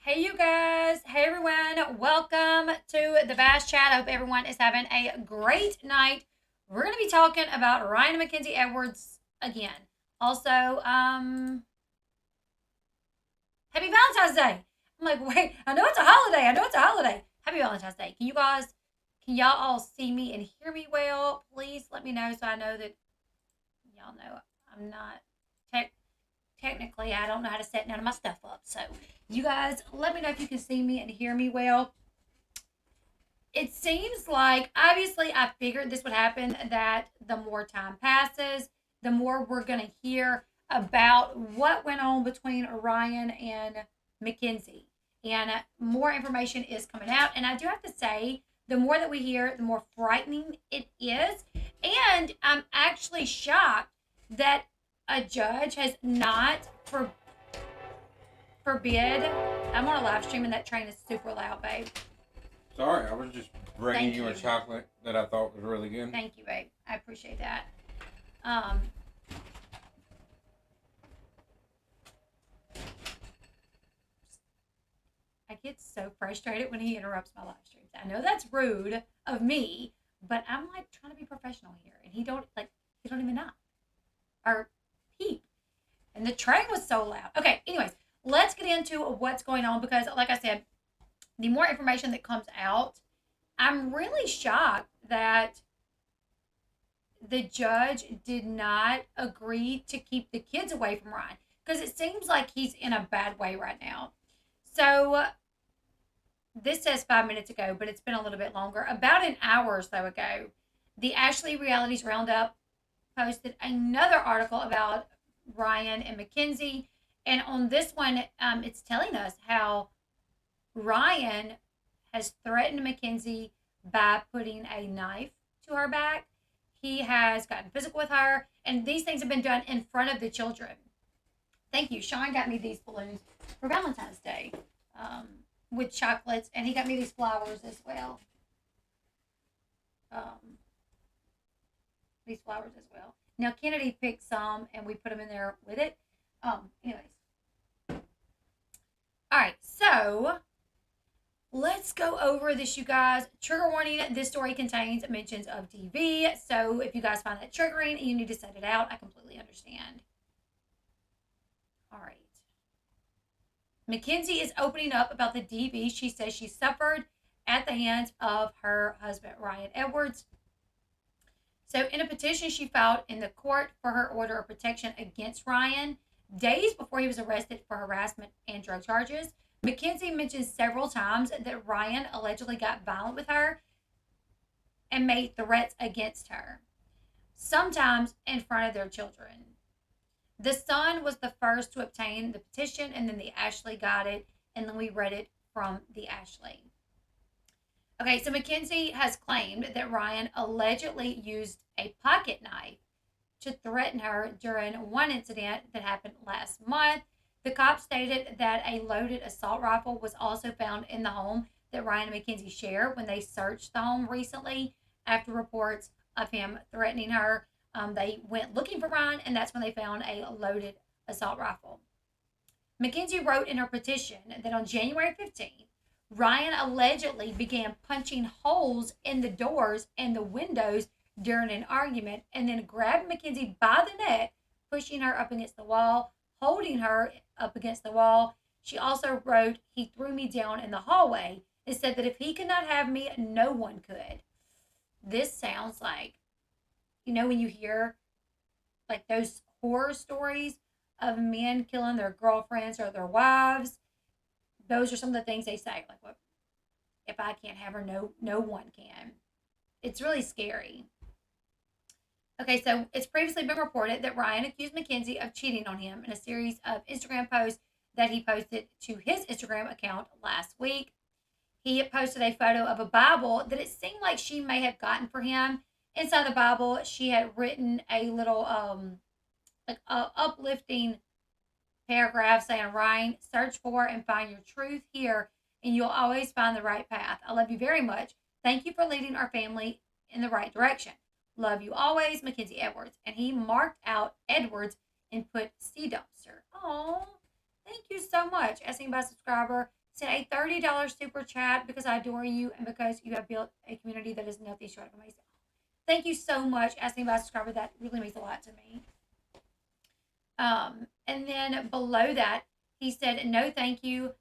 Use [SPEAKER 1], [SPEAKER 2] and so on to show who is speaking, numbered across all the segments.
[SPEAKER 1] Hey, you guys. Hey, everyone. Welcome to the Bash Chat. I hope everyone is having a great night. We're going to be talking about Ryan and Mackenzie Edwards again. Also, happy Valentine's Day. I'm like, wait, I know it's a holiday. I know it's a holiday. Happy Valentine's Day. Can y'all all see me and hear me well? Please let me know so I know that y'all know I'm not tech technically I don't know how to set none of my stuff up. So you guys let me know if you can see me and hear me well. It seems like obviously I figured this would happen, that the more time passes, the more we're gonna hear about what went on between Ryan and Mackenzie. And more information is coming out. And I do have to say, the more that we hear, the more frightening it is. And I'm actually shocked that a judge has not forbid. I'm on a live stream and that train is super loud, babe.
[SPEAKER 2] Sorry, I was just bringing
[SPEAKER 1] Thank
[SPEAKER 2] you a
[SPEAKER 1] you.
[SPEAKER 2] chocolate that I thought was really good.
[SPEAKER 1] Thank you, babe. I appreciate that. Um, I get so frustrated when he interrupts my live streams. I know that's rude of me, but I'm like trying to be professional here, and he don't even know or peep. And the train was so loud. Okay, anyways, let's get into what's going on because, like I said, the more information that comes out, I'm really shocked that the judge did not agree to keep the kids away from Ryan because it seems like he's in a bad way right now. So this says 5 minutes ago, but it's been a little bit longer. About an hour or so ago, the Ashley Realities Roundup posted another article about Ryan and Mackenzie. And on this one, it's telling us how Ryan has threatened Mackenzie by putting a knife to her back. He has gotten physical with her, and these things have been done in front of the children. Thank you. Sean got me these balloons for Valentine's Day with chocolates, and he got me these flowers as well. Um, these flowers as well. Now, Kennedy picked some, and we put them in there with it. Anyways. All right, so let's go over this, you guys. Trigger warning, this story contains mentions of DV. So if you guys find that triggering and you need to set it out, I completely understand. All right. Mackenzie is opening up about the DV she says she suffered at the hands of her husband, Ryan Edwards. So in a petition she filed in the court for her order of protection against Ryan, days before he was arrested for harassment and drug charges, Mackenzie mentions several times that Ryan allegedly got violent with her and made threats against her, sometimes in front of their children. The son was the first to obtain the petition, and then the Ashley got it, and then we read it from the Ashley. Okay, so Mackenzie has claimed that Ryan allegedly used a pocket knife to threaten her during one incident that happened last month. The cops stated that a loaded assault rifle was also found in the home that Ryan and Mackenzie share when they searched the home recently after reports of him threatening her. They went looking for Ryan, and that's when they found a loaded assault rifle. Mackenzie wrote in her petition that on January 15th, Ryan allegedly began punching holes in the doors and the windows during an argument and then grabbed Mackenzie by the neck, pushing her up against the wall, holding her up against the wall. She also wrote, "He threw me down in the hallway and said that if he could not have me, no one could." This sounds like, when you hear like those horror stories of men killing their girlfriends or their wives, those are some of the things they say. Like, what if I can't have her? No one can. It's really scary. Okay, so it's previously been reported that Ryan accused Mackenzie of cheating on him in a series of Instagram posts that he posted to his Instagram account last week. He had posted a photo of a Bible that it seemed like she may have gotten for him. Inside the Bible, she had written a little uplifting paragraph saying, "Ryan, search for and find your truth here, and you'll always find the right path. I love you very much. Thank you for leading our family in the right direction. Love you always, Mackenzie Edwards." And he marked out Edwards and put C dumpster. Oh, thank you so much. Asking by subscriber Sent a $30 super chat because I adore you and because you have built a community that is nothing short of amazing. Thank you so much, asking about a subscriber. That really means a lot to me. And then below that, he said, "No, thank you.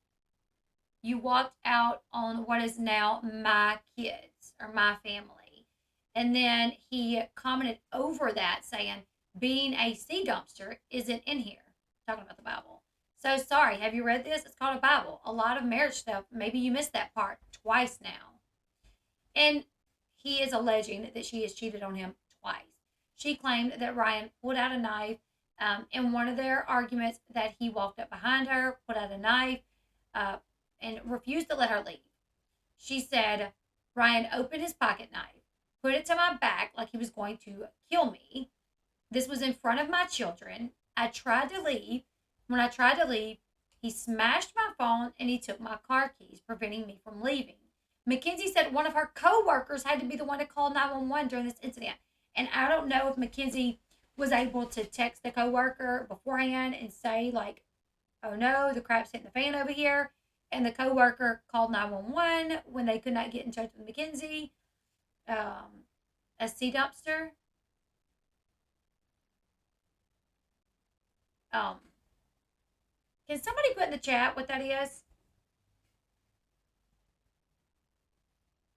[SPEAKER 1] You walked out on what is now my kids or my family." And then he commented over that saying, "Being a sea dumpster isn't in here." Talking about the Bible. So sorry, have you read this? It's called a Bible. A lot of marriage stuff. Maybe you missed that part twice now. And he is alleging that she has cheated on him twice. She claimed that Ryan pulled out a knife in one of their arguments, that he walked up behind her, pulled out a knife, uh, and refused to let her leave. She said Ryan opened his pocket knife, put it to my back like he was going to kill me. This was in front of my children. I tried to leave. When I tried to leave, he smashed my phone and he took my car keys, preventing me from leaving. Mackenzie said one of her co-workers had to be the one to call 911 during this incident. And I don't know if Mackenzie was able to text the co-worker beforehand and say, like, "Oh no, the crap's hitting the fan over here." And the co-worker called 911 when they could not get in touch with Mackenzie. A sea dumpster. Um, can somebody put in the chat what that is?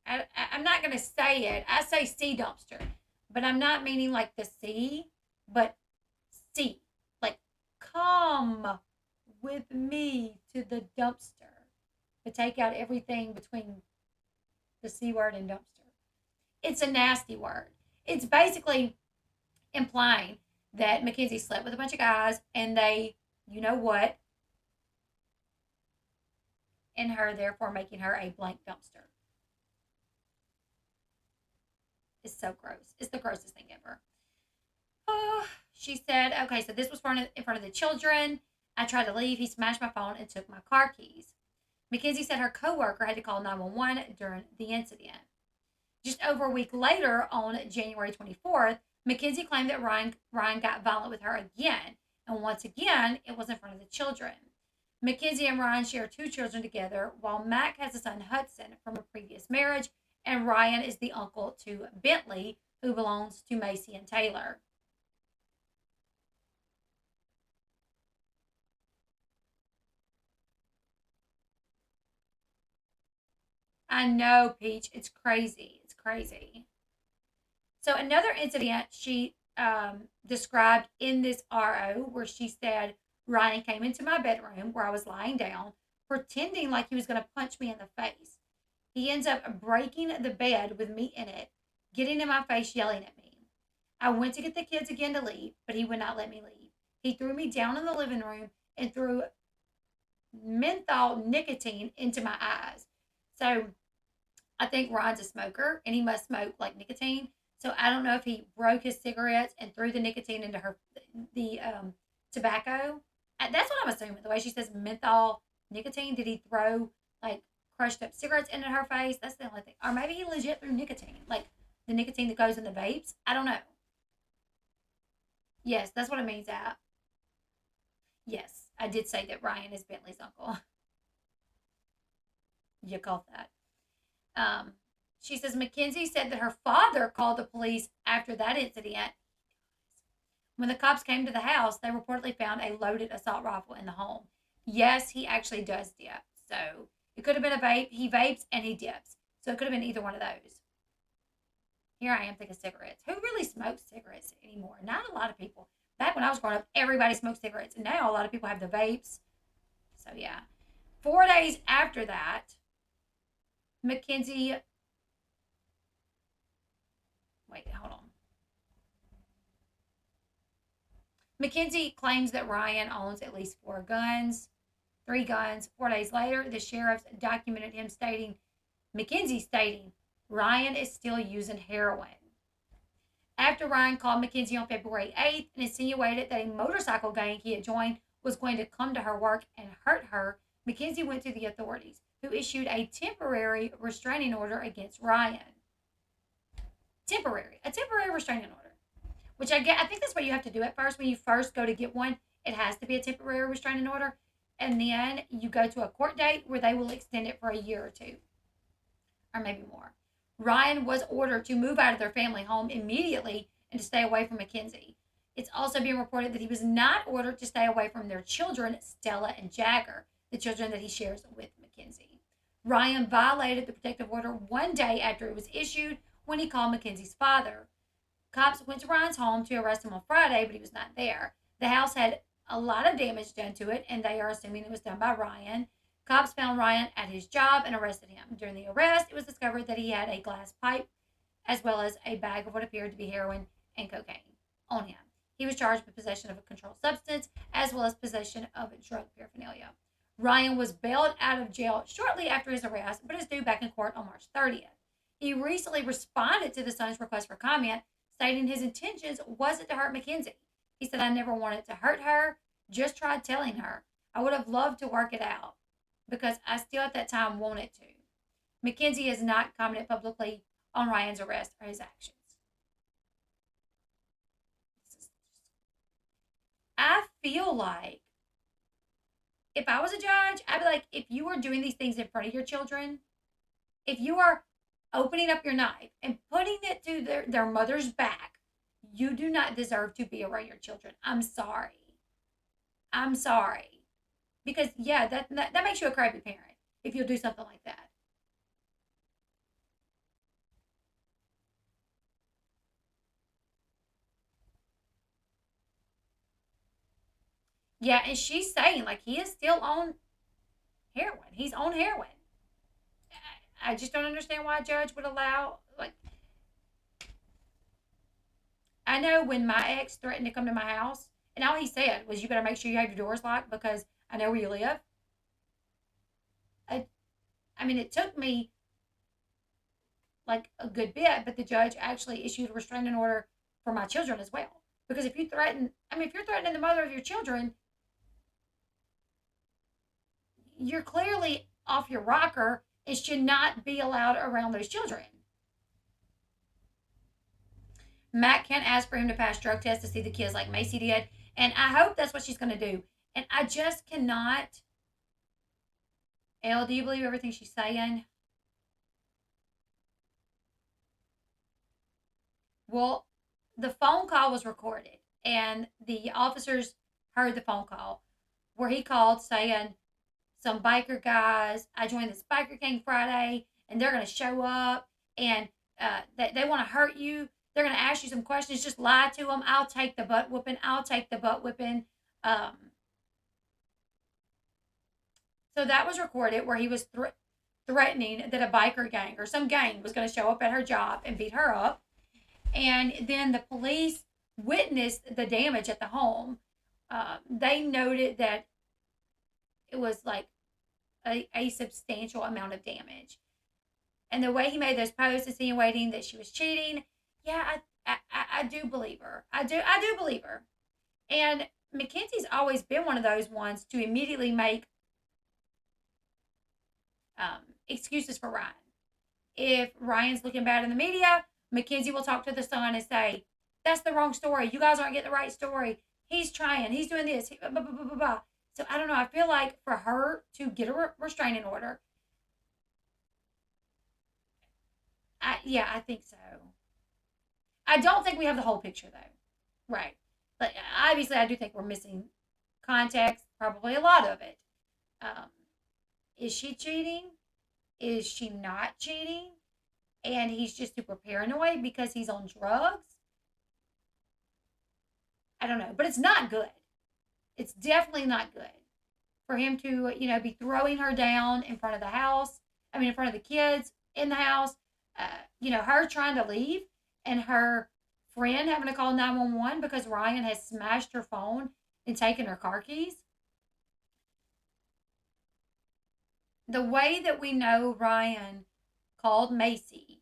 [SPEAKER 1] I'm not going to say it. I say sea dumpster, but I'm not meaning like the sea, but sea. Like, come with me to the dumpster to take out everything between the C word and dumpster. It's a nasty word. It's basically implying that Mackenzie slept with a bunch of guys and they, you know what, and her, therefore making her a blank dumpster. It's so gross. It's the grossest thing ever. Oh, she said, okay, so this was in front of the children. I tried to leave. He smashed my phone and took my car keys. Mackenzie said her coworker had to call 911 during the incident. Just over a week later, on January 24th, Mackenzie claimed that Ryan got violent with her again. And once again, it was in front of the children. Mackenzie and Ryan share 2 children together, while Mac has a son, Hudson, from a previous marriage, and Ryan is the uncle to Bentley, who belongs to Macy and Taylor. I know, Peach. It's crazy. It's crazy. So another incident she described in this RO, where she said Ryan came into my bedroom where I was lying down, pretending like he was going to punch me in the face. He ends up breaking the bed with me in it, getting in my face, yelling at me. I went to get the kids again to leave, but he would not let me leave. He threw me down in the living room and threw menthol nicotine into my eyes. So I think Ron's a smoker and he must smoke like nicotine. So I don't know if he broke his cigarettes and threw the nicotine into the tobacco. That's what I'm assuming. The way she says menthol nicotine, did he throw like crushed up cigarettes into her face? That's the only thing. Or maybe he legit threw nicotine, like the nicotine that goes in the vapes. I don't know. Yes, that's what it means. At. Yes, I did say that Ryan is Bentley's uncle. You called that. Um, she says Mackenzie said that her father called the police after that incident. When the cops came to the house, they reportedly found a loaded assault rifle in the home. Yes, he actually does dip. So it could have been a vape. He vapes and he dips. So it could have been either one of those. Here I am thinking cigarettes. Who really smokes cigarettes anymore? Not a lot of people. Back when I was growing up, everybody smoked cigarettes. And now a lot of people have the vapes. So yeah. 4 days after that, Mackenzie. Wait, hold on. Mackenzie claims that Ryan owns at least 4 guns, 3 guns. 4 days later, the sheriffs documented him stating, Mackenzie stating, Ryan is still using heroin. After Ryan called Mackenzie on February 8th and insinuated that a motorcycle gang he had joined was going to come to her work and hurt her, Mackenzie went to the authorities, who issued a temporary restraining order against Ryan. A temporary restraining order. Which I think that's what you have to do at first. When you first go to get one, it has to be a temporary restraining order. and then you go to a court date where they will extend it for a year or two, or maybe more. Ryan was ordered to move out of their family home immediately and to stay away from Mackenzie. It's also being reported that he was not ordered to stay away from their children, Stella and Jagger, the children that he shares with Mackenzie. Ryan violated the protective order one day after it was issued when he called Mackenzie's father. Cops went to Ryan's home to arrest him on Friday, but he was not there. The house had a lot of damage done to it, and they are assuming it was done by Ryan. Cops found Ryan at his job and arrested him. During the arrest, it was discovered that he had a glass pipe as well as a bag of what appeared to be heroin and cocaine on him. He was charged with possession of a controlled substance as well as possession of drug paraphernalia. Ryan was bailed out of jail shortly after his arrest, but is due back in court on March 30th. He recently responded to the son's request for comment, stating his intentions wasn't to hurt Mackenzie. He said, "I never wanted to hurt her, just tried telling her. I would have loved to work it out because I still at that time wanted to." Mackenzie has not commented publicly on Ryan's arrest or his actions. I feel like if I was a judge, I'd be like, if you are doing these things in front of your children, if you are opening up your knife and putting it to their mother's back, you do not deserve to be around your children. I'm sorry. I'm sorry. Because, yeah, that makes you a crappy parent if you'll do something like that. Yeah, and she's saying, like, he is still on heroin. He's on heroin. I just don't understand why a judge would allow, like, I know when my ex threatened to come to my house, and all he said was, "You better make sure you have your doors locked because I know where you live." I, I mean, it took me like a good bit, but the judge actually issued a restraining order for my children as well. Because if you threaten, I mean, if you're threatening the mother of your children, you're clearly off your rocker and should not be allowed around those children. Matt can't ask for him to pass drug tests to see the kids like Macy did. And I hope that's what she's going to do. And I just cannot. Elle, do you believe everything she's saying? Well, the phone call was recorded, and the officers heard the phone call where he called saying, "Some biker guys, I joined this biker gang Friday, and they're going to show up, and they want to hurt you. They're going to ask you some questions. Just lie to them. I'll take the butt whooping. I'll take the butt whipping." So that was recorded where he was threatening that a biker gang or some gang was going to show up at her job and beat her up. And then the police witnessed the damage at the home. They noted that it was like a substantial amount of damage. And the way he made those posts insinuating that she was cheating, yeah, I do believe her. I do believe her. And Mackenzie's always been one of those ones to immediately make excuses for Ryan. If Ryan's looking bad in the media, Mackenzie will talk to the son and say, "That's the wrong story. You guys aren't getting the right story. He's trying. He's doing this." Blah, blah, blah, blah, blah. So I don't know. I feel like for her to get a restraining order, I think so. I don't think we have the whole picture though. Right. But obviously, I do think we're missing context, probably a lot of it. Um, is she cheating? Is she not cheating? And he's just super paranoid because he's on drugs? I don't know. But it's not good. It's definitely not good for him to, be throwing her down in front of the house. I mean, in front of the kids in the house. Her trying to leave and her friend having to call 911 because Ryan has smashed her phone and taken her car keys. The way that we know Ryan called Macy,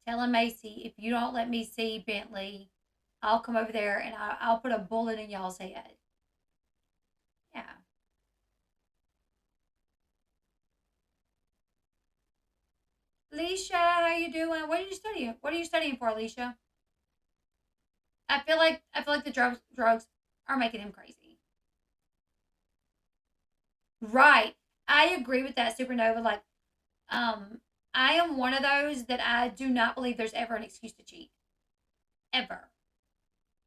[SPEAKER 1] telling Macy, "If you don't let me see Bentley, I'll come over there and I'll put a bullet in y'all's head." Yeah. Alicia, how you doing? What are you studying? What are you studying for, Alicia? I feel like the drugs are making him crazy. Right. I agree with that, Supernova. Like, um, I am one of those that I do not believe there's ever an excuse to cheat. Ever.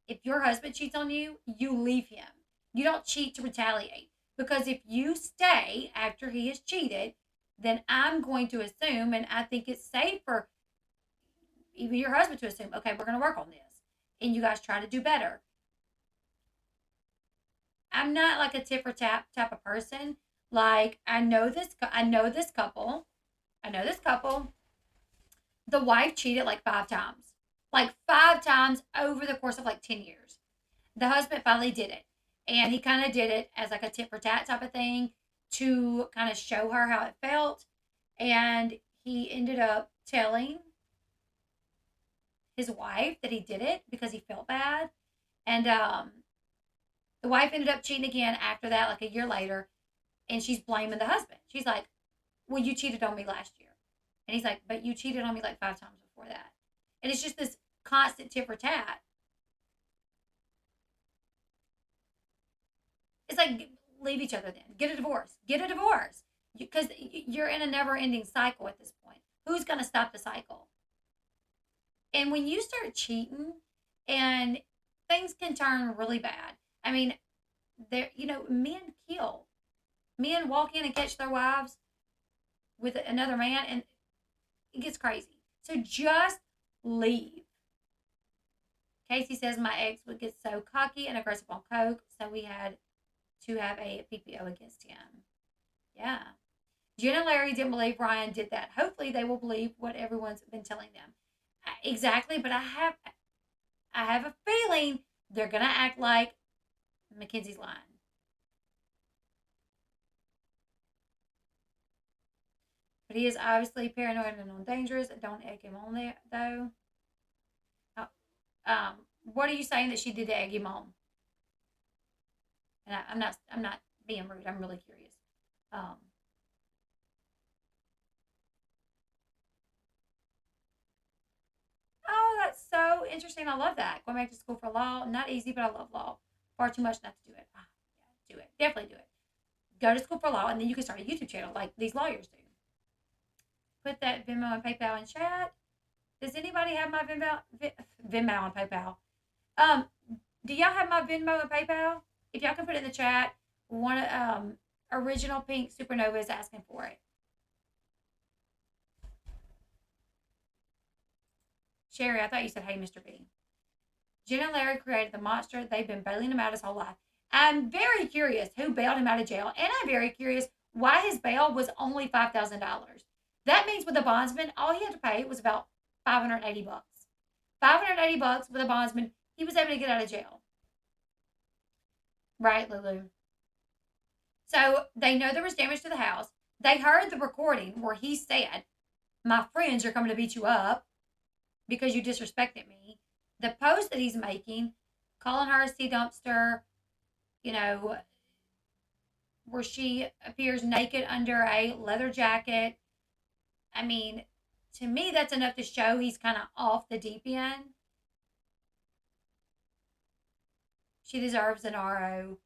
[SPEAKER 1] If your husband cheats on you, you leave him. You don't cheat to retaliate. Because if you stay after he has cheated, then I'm going to assume, and I think it's safe for even your husband to assume, okay, we're going to work on this. And you guys try to do better. I'm not like a tit for tat type of person. Like, I know this couple. I know this couple. The wife cheated like 5 times. Like 5 times over the course of like 10 years. The husband finally did it. And he kind of did it as like a tit for tat type of thing to kind of show her how it felt. And he ended up telling his wife that he did it because he felt bad. And the wife ended up cheating again after that, like a year later. And she's blaming the husband. She's like, well, you cheated on me last year. And he's like, but you cheated on me like 5 times before that. And it's just this constant tit for tat. It's like, leave each other then. Get a divorce. Get a divorce. Because you're in a never ending cycle at this point. Who's going to stop the cycle? And when you start cheating, and things can turn really bad. I mean, men kill. Men walk in and catch their wives with another man, and it gets crazy. So just leave. Casey says my ex would get so cocky and aggressive on coke, so we had to have a PPO against him. Yeah. Jen and Larry didn't believe Ryan did that. Hopefully, they will believe what everyone's been telling them. Exactly, but I have a feeling they're gonna act like Mackenzie's lying. But he is obviously paranoid and dangerous. Don't egg him on there though. Uh, what are you saying that she did to egg him on? And I'm not being rude. I'm really curious. Um, oh, that's so interesting. I love that. Going back to school for law, not easy, but I love law. Far too much not to do it. Ah, yeah, do it. Definitely do it. Go to school for law, and then you can start a YouTube channel like these lawyers do. Put that Venmo and PayPal in chat. Does anybody have my Venmo and PayPal? Um, do y'all have my Venmo and PayPal? If y'all can put it in the chat, one original pink supernova is asking for it. Sherry, I thought you said, hey, Mr. B. Jen and Larry created the monster. They've been bailing him out his whole life. I'm very curious who bailed him out of jail, and I'm very curious why his bail was only $5,000. That means with a bondsman, all he had to pay was about 580 bucks. 580 bucks with a bondsman, he was able to get out of jail. Right, Lulu? So they know there was damage to the house. They heard the recording where he said, my friends are coming to beat you up because you disrespected me. The post that he's making, calling her a sea dumpster, you know, where she appears naked under a leather jacket. I mean, to me, that's enough to show he's kind of off the deep end. She deserves an RO,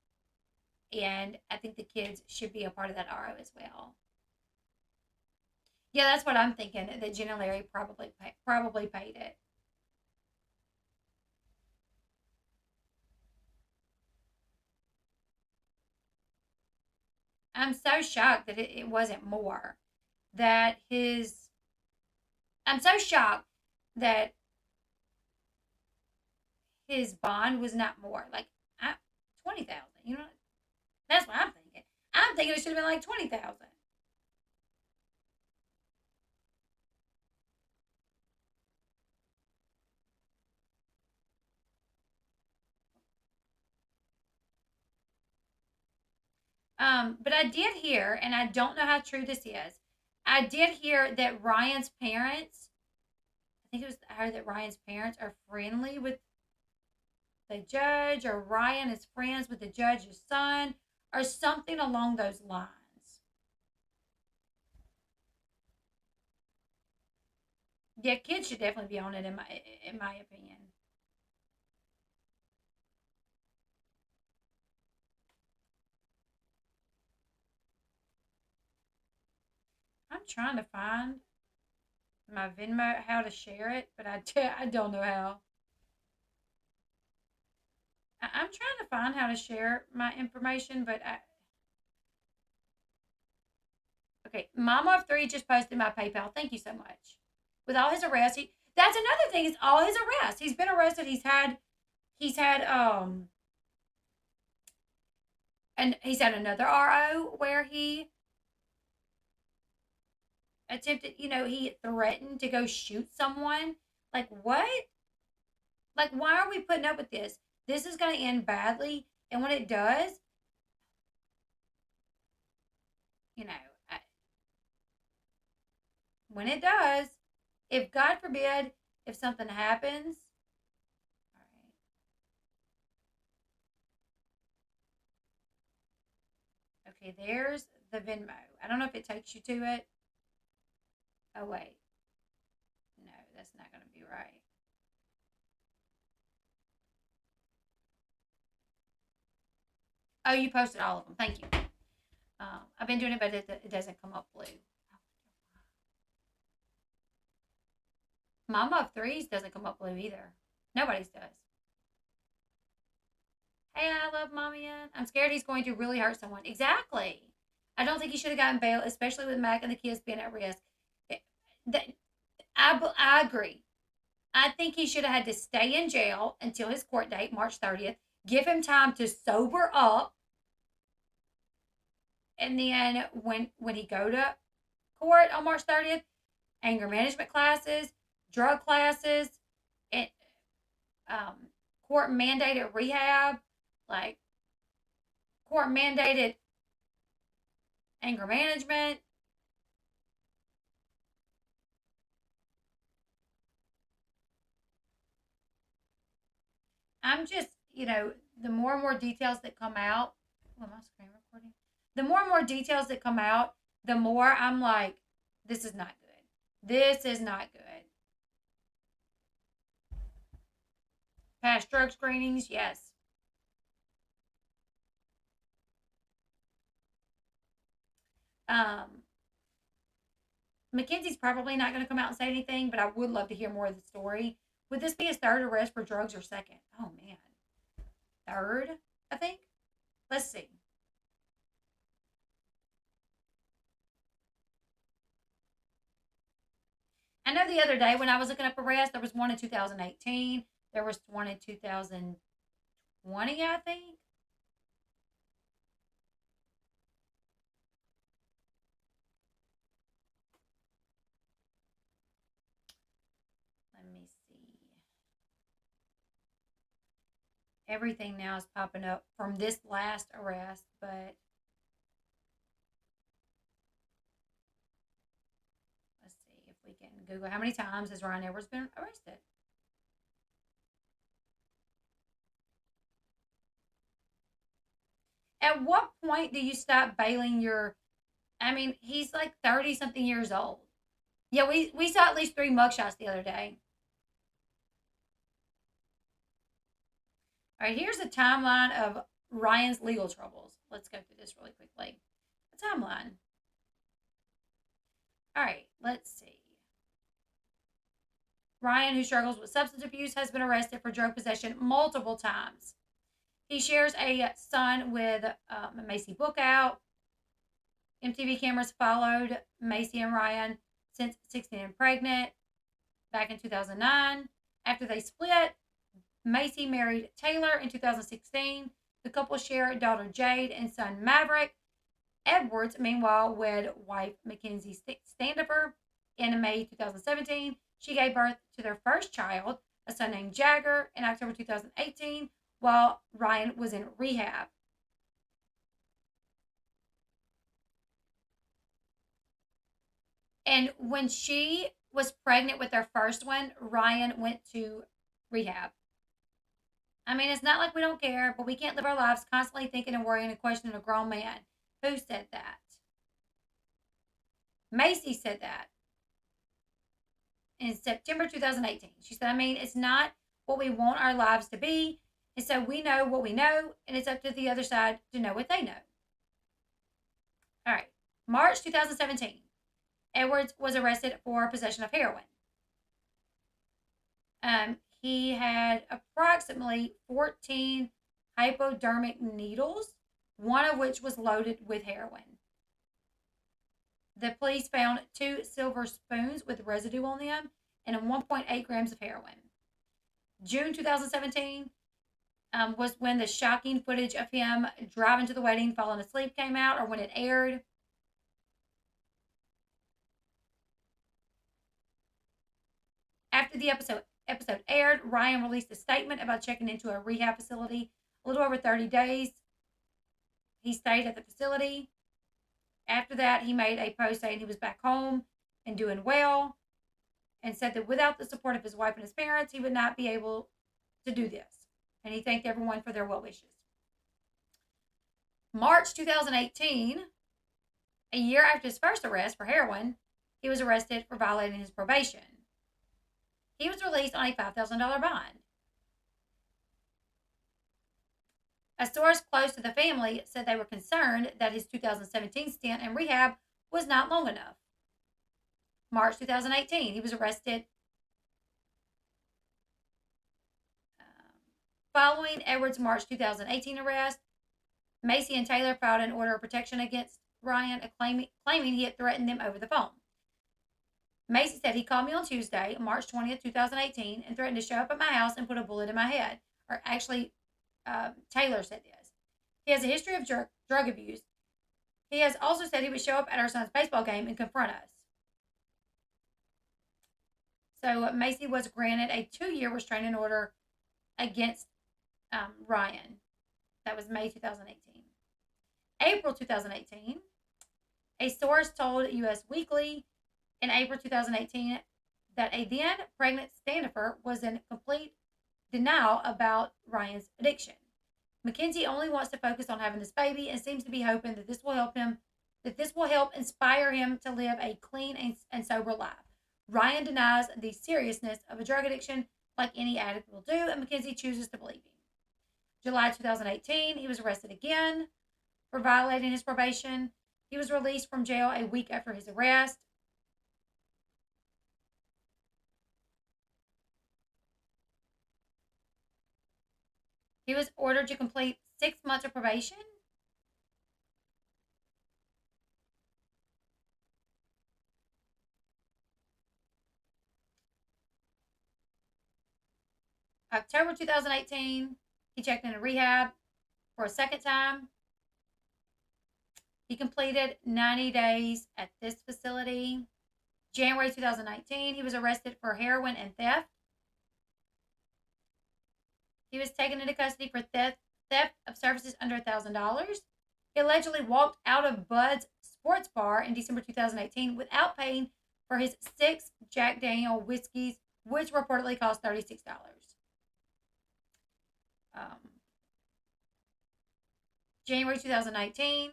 [SPEAKER 1] and I think the kids should be a part of that RO as well. Yeah, that's what I'm thinking. That Jen and Larry probably paid it. I'm so shocked that it wasn't more. That his, I'm so shocked that his bond was not more. Like, 20,000. You know, that's what I'm thinking. I'm thinking it should have been like 20,000. But I did hear, and I don't know how true this is. I did hear that Ryan's parents, I think it was I heard that Ryan's parents are friendly with the judge, or Ryan is friends with the judge's son, or something along those lines. Yeah, kids should definitely be on it in my opinion. trying to find my Venmo, how to share it, but I don't know how. I'm trying to find how to share my information, but okay. Mama of three just posted my PayPal. Thank you so much. With all his arrests, that's another thing. Is all his arrests. He's been arrested. He's had and he's had another RO where he attempted. He threatened to go shoot someone. Like what? Like why are we putting up with this? This is going to end badly, and when it does, you know, when it does, if God forbid, if something happens, all right. Okay, there's the Venmo. I don't know if it takes you to it. Oh wait, no, that's not going to be right. Oh, you posted all of them. Thank you. I've been doing it, but it doesn't come up blue. Mama of threes doesn't come up blue either. Nobody's does. Hey, I love Mommy Ann. I'm scared he's going to really hurt someone. Exactly. I don't think he should have gotten bail, especially with Mac and the kids being at risk. It- I agree. I think he should have had to stay in jail until his court date, March 30th. Give him time to sober up, and then when he go to court on March 30th, anger management classes, drug classes, and court mandated rehab, like court mandated anger management. I'm just, the more and more details that come out, well, my screen recording, the more and more details that come out, the more I'm like, this is not good. This is not good. Past drug screenings, yes. Um, Mackenzie's probably not going to come out and say anything, but I would love to hear more of the story. Would this be his third arrest for drugs or second? Oh, man. Third, I think. Let's see. I know the other day when I was looking up arrests, there was one in 2018. There was one in 2020, I think. Let me see. Everything now is popping up from this last arrest, but let's see if we can Google how many times has Ryan Edwards been arrested. At what point do you stop bailing your? I mean, he's like 30 something years old. Yeah, we saw at least 3 mugshots the other day. All right, here's a timeline of Ryan's legal troubles. Let's go through this really quickly. A timeline. All right, let's see. Ryan, who struggles with substance abuse, has been arrested for drug possession multiple times. He shares a son with Macy Bookout. MTV cameras followed Macy and Ryan since 16 and pregnant back in 2009. After they split, Macy married Taylor in 2016. The couple share daughter Jade and son Maverick. Edwards, meanwhile, wed wife Mackenzie Standifer in May 2017. She gave birth to their first child, a son named Jagger, in October 2018, while Ryan was in rehab. And when she was pregnant with their first one, Ryan went to rehab. I mean, it's not like we don't care, but we can't live our lives constantly thinking and worrying and questioning a grown man. Who said that? Macy said that in September 2018. She said, I mean, it's not what we want our lives to be. And so we know what we know, and it's up to the other side to know what they know. All right. March 2017. Edwards was arrested for possession of heroin. He had approximately 14 hypodermic needles, one of which was loaded with heroin. The police found 2 silver spoons with residue on them and 1.8 grams of heroin. June 2017 was when the shocking footage of him driving to the wedding, falling asleep came out, or when it aired. After the episode aired, Ryan released a statement about checking into a rehab facility. A little over 30 days, he stayed at the facility. After that, he made a post saying he was back home and doing well, and said that without the support of his wife and his parents, he would not be able to do this. And he thanked everyone for their well wishes. March 2018, a year after his first arrest for heroin, he was arrested for violating his probation. He was released on a $5,000 bond. A source close to the family said they were concerned that his 2017 stint in rehab was not long enough. March 2018, he was arrested. Following Edwards' March 2018 arrest, Macy and Taylor filed an order of protection against Ryan, claiming he had threatened them over the phone. Macy said, he called me on Tuesday, March 20th, 2018, and threatened to show up at my house and put a bullet in my head. Or actually, Taylor said this. He has a history of drug abuse. He has also said he would show up at our son's baseball game and confront us. So Macy was granted a 2-year restraining order against Ryan. That was May 2018. April 2018, a source told U.S. Weekly in April 2018 that a then pregnant Standifer was in complete denial about Ryan's addiction. Mackenzie only wants to focus on having this baby and seems to be hoping that this will help inspire him to live a clean and sober life. Ryan denies the seriousness of a drug addiction like any addict will do, and Mackenzie chooses to believe him. July 2018, he was arrested again for violating his probation. He was released from jail a week after his arrest. He was ordered to complete 6 months of probation. October 2018, he checked into rehab for a second time. He completed 90 days at this facility. January 2019, he was arrested for heroin and theft. He was taken into custody for theft of services under $1,000. He allegedly walked out of Bud's Sports Bar in December 2018 without paying for his 6 Jack Daniel whiskeys, which reportedly cost $36. January 2019.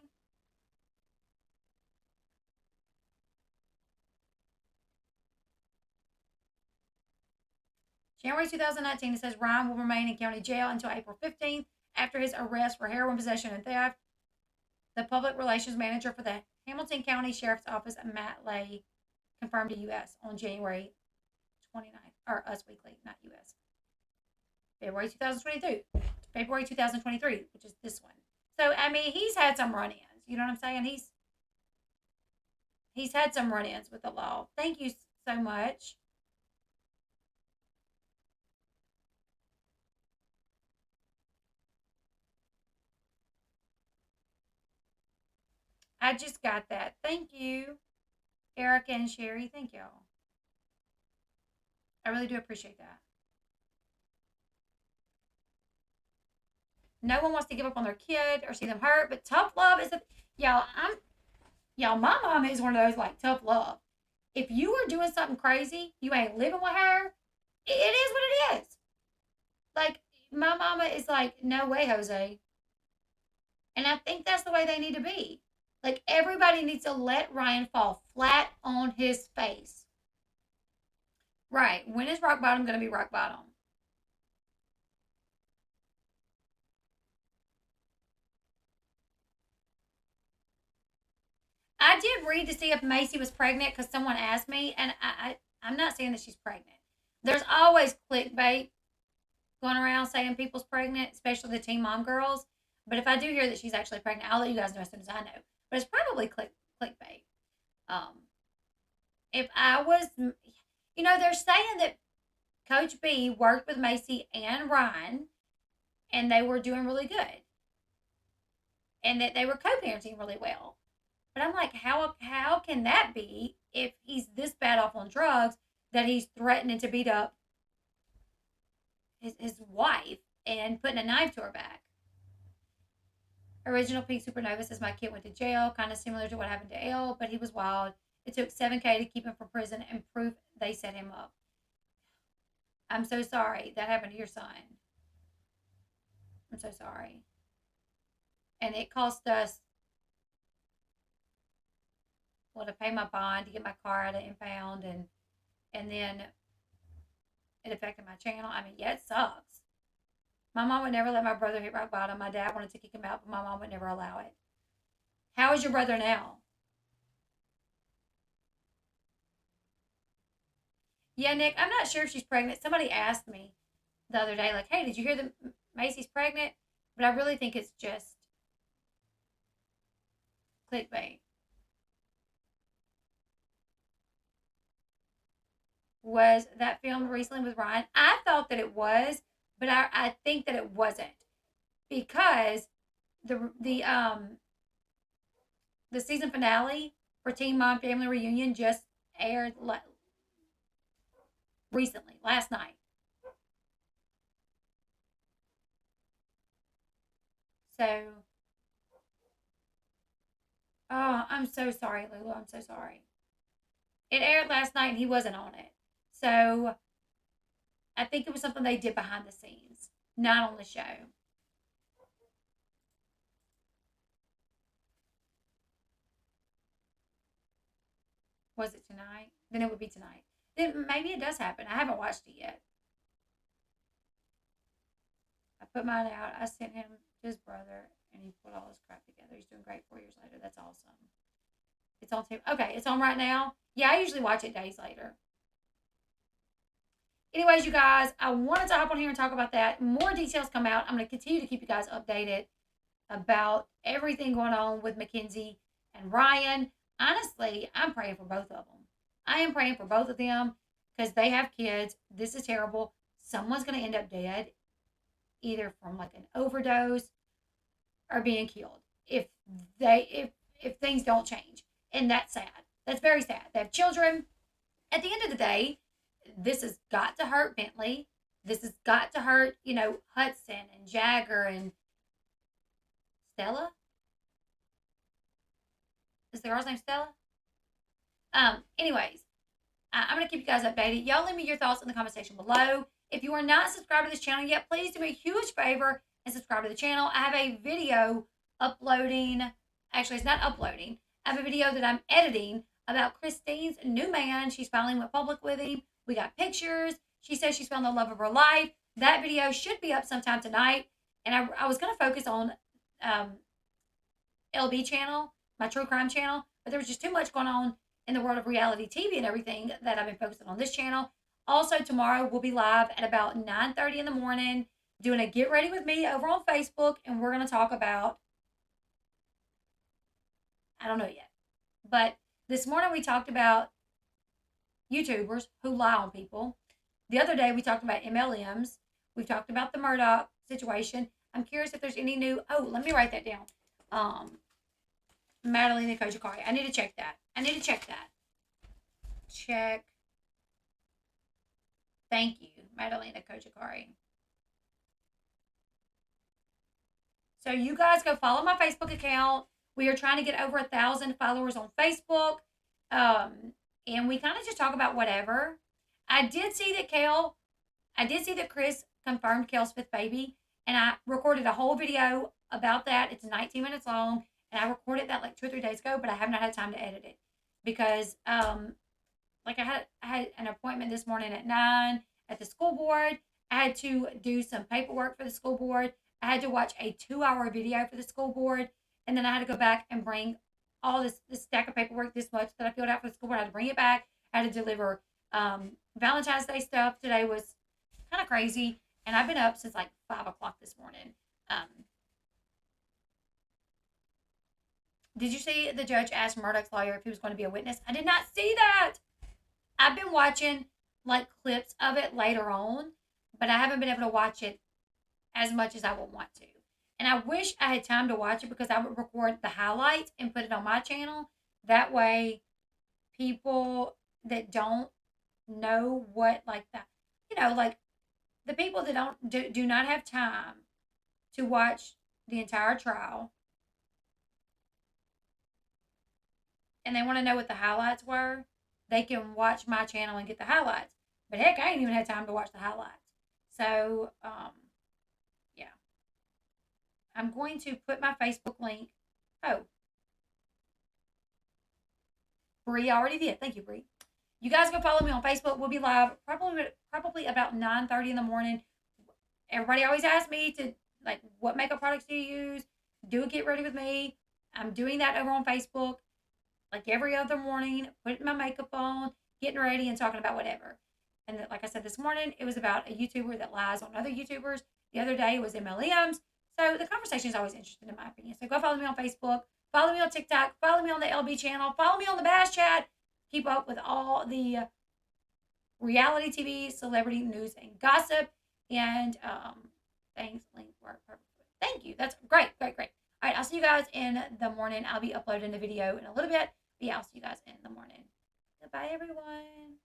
[SPEAKER 1] January 2019, it says Ryan will remain in county jail until April 15th after his arrest for heroin possession and theft. The public relations manager for the Hamilton County Sheriff's Office, Matt Lay, confirmed to U.S. on January 29th, or Us Weekly, not U.S. February 2022, February 2023, which is this one. So, I mean, he's had some run-ins. You know what I'm saying? He's had some run-ins with the law. Thank you so much. I just got that. Thank you, Erica and Sherry. Thank y'all. I really do appreciate that. No one wants to give up on their kid or see them hurt, but tough love is my mom is one of those like tough love. If you are doing something crazy, you ain't living with her, it is what it is. Like, my mama is like, no way, Jose. And I think that's the way they need to be. Like, everybody needs to let Ryan fall flat on his face. Right. When is rock bottom going to be rock bottom? I did read to see if Macy was pregnant because someone asked me, and I'm not saying that she's pregnant. There's always clickbait going around saying people's pregnant, especially the teen mom girls. But if I do hear that she's actually pregnant, I'll let you guys know as soon as I know. But it's probably clickbait. Um, if I was, they're saying that Coach B worked with Macy and Ryan, and they were doing really good, and that they were co-parenting really well. But I'm like, how can that be if he's this bad off on drugs that he's threatening to beat up his wife and putting a knife to her back? Original Pink Supernova says my kid went to jail, kind of similar to what happened to Elle, but he was wild. It took $7K to keep him from prison and proof they set him up. I'm so sorry that happened to your son. I'm so sorry. And it cost us, well, to pay my bond, to get my car out of impound, and then it affected my channel. I mean, yeah, it sucks. My mom would never let my brother hit rock bottom. My dad wanted to kick him out, but my mom would never allow it. How is your brother now? Yeah, Nick, I'm not sure if she's pregnant. Somebody asked me the other day, like, hey, did you hear that Macy's pregnant? But I really think it's just clickbait. Was that filmed recently with Ryan? I thought that it was, but I think that it wasn't because the the season finale for Teen Mom Family Reunion just aired recently, last night. So, oh, I'm so sorry, Lulu. I'm so sorry. It aired last night and he wasn't on it. So, I think it was something they did behind the scenes, not on the show. Was it tonight? Then it would be tonight. Then maybe it does happen. I haven't watched it yet. I put mine out. I sent him to his brother, and he put all his crap together. He's doing great 4 years later. That's awesome. It's on tape. Okay, it's on right now. Yeah, I usually watch it days later. Anyways, you guys, I wanted to hop on here and talk about that. More details come out. I'm going to continue to keep you guys updated about everything going on with Mackenzie and Ryan. Honestly, I'm praying for both of them. I am praying for both of them because they have kids. This is terrible. Someone's going to end up dead, either from like an overdose or being killed if things don't change. And that's sad. That's very sad. They have children. At the end of the day, this has got to hurt Bentley. This has got to hurt, Hudson and Jagger and Stella. Is the girl's name Stella? Anyways, I'm gonna keep you guys updated. Y'all leave me your thoughts in the comment section below. If you are not subscribed to this channel yet, please do me a huge favor and subscribe to the channel. I have a video uploading. Actually, it's not uploading. I have a video that I'm editing about Christine's new man. She's finally went public with him. We got pictures. She says she's found the love of her life. That video should be up sometime tonight. And I was going to focus on Elle Bee channel, my true crime channel, but there was just too much going on in the world of reality TV and everything that I've been focusing on this channel. Also, tomorrow we'll be live at about 9:30 in the morning doing a get ready with me over on Facebook, and we're going to talk about, I don't know yet, but this morning we talked about YouTubers who lie on people. The other day we talked about MLMs. We talked about the Murdoch situation. I'm curious if there's any new. Oh, let me write that down. Madalena Kojikari. I need to check that. Check. Thank you, Madalena Kojikari. So you guys go follow my Facebook account. We are trying to get over 1,000 followers on Facebook. And we kind of just talk about whatever. I did see that Chris confirmed Kale's fifth baby. And I recorded a whole video about that. It's 19 minutes long. And I recorded that like 2 or 3 days ago, but I have not had time to edit it. Because like I had an appointment this morning at 9 at the school board. I had to do some paperwork for the school board. I had to watch a 2-hour video for the school board. And then I had to go back and bring all this stack of paperwork this much that I filled out for the school board. I had to bring it back. I had to deliver Valentine's Day stuff. Today was kind of crazy, and I've been up since like 5 o'clock this morning. Um, did you see the judge asked Murdoch's lawyer if he was going to be a witness? I did not see that. I've been watching like clips of it later on, but I haven't been able to watch it as much as I would want to. And I wish I had time to watch it because I would record the highlights and put it on my channel. That way, people that don't know what, like that, like the people that do not have time to watch the entire trial and they want to know what the highlights were, they can watch my channel and get the highlights. But heck, I ain't even had time to watch the highlights. So, yeah. I'm going to put my Facebook link. Oh, Bree already did. Thank you, Bree. You guys can follow me on Facebook. We'll be live probably about 9:30 in the morning. Everybody always asks me to like, what makeup products do you use? Do a get ready with me. I'm doing that over on Facebook, like every other morning, putting my makeup on, getting ready, and talking about whatever. And like I said this morning, it was about a YouTuber that lies on other YouTubers. The other day it was MLMs. So the conversation is always interesting in my opinion. So go follow me on Facebook, follow me on TikTok, follow me on the Elle Bee channel, follow me on the Bash Chat. Keep up with all the reality TV, celebrity news, and gossip. And thanks, link work. Thank you. That's great, great, great. All right, I'll see you guys in the morning. I'll be uploading the video in a little bit. But yeah, I'll see you guys in the morning. Goodbye, everyone.